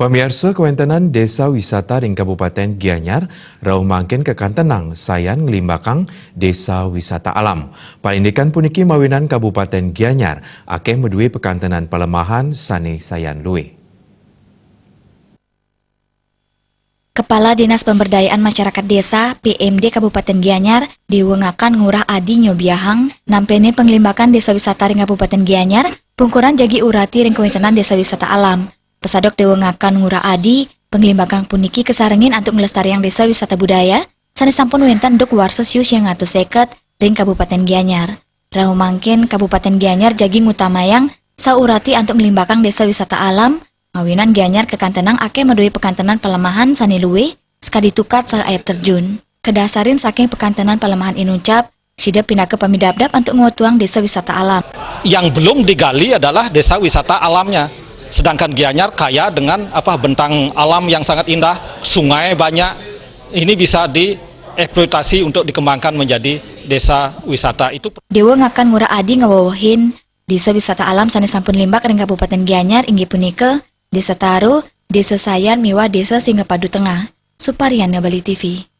Pemirsa Kewentenan Desa Wisata di Kabupaten Gianyar, rauh mangkin kekantenang sayan ngelimbakang Desa Wisata Alam. Palindikan puniki mawinan Kabupaten Gianyar, akeh medui pekantenan pelemahan sani sayan luwe. Kepala Dinas Pemberdayaan Masyarakat Desa PMD Kabupaten Gianyar diwengakan Ngurah Adi Nyobiahang nampenin penglimbakan Desa Wisata ring Kabupaten Gianyar pungkuran jagi urati ring Kewentenan Desa Wisata Alam. Pesadok diwengakan Ngurah Adi penglimbakan puniki kesarengin untuk melestarian Desa Wisata Budaya sani sampun wenten duk warses yang seket ring Kabupaten Gianyar. Rahu mangkin Kabupaten Gianyar jagi ngutamayang saurati untuk ngelimbakang Desa Wisata Alam mawinan Gianyar kekantenang ake medui pekantenan pelemahan sani luwe sekadi tukat sa air terjun. Kedasarin saking pekantenan pelemahan inucap, sida pindah ke pamidabdab untuk ngotuang Desa Wisata Alam. Yang belum digali adalah Desa Wisata Alamnya. Sedangkan Gianyar kaya dengan bentang alam yang sangat indah, sungai banyak. Ini bisa dieksploitasi untuk dikembangkan menjadi desa wisata. Itu Dewa ngakan Ngurah Adi ngawawahin Desa Wisata Alam sani sampun limbak ring Kabupaten Gianyar inggih punika Desa Taro, Desa Sayan miwah Desa Singapadu Tengah. Supariana Bali TV.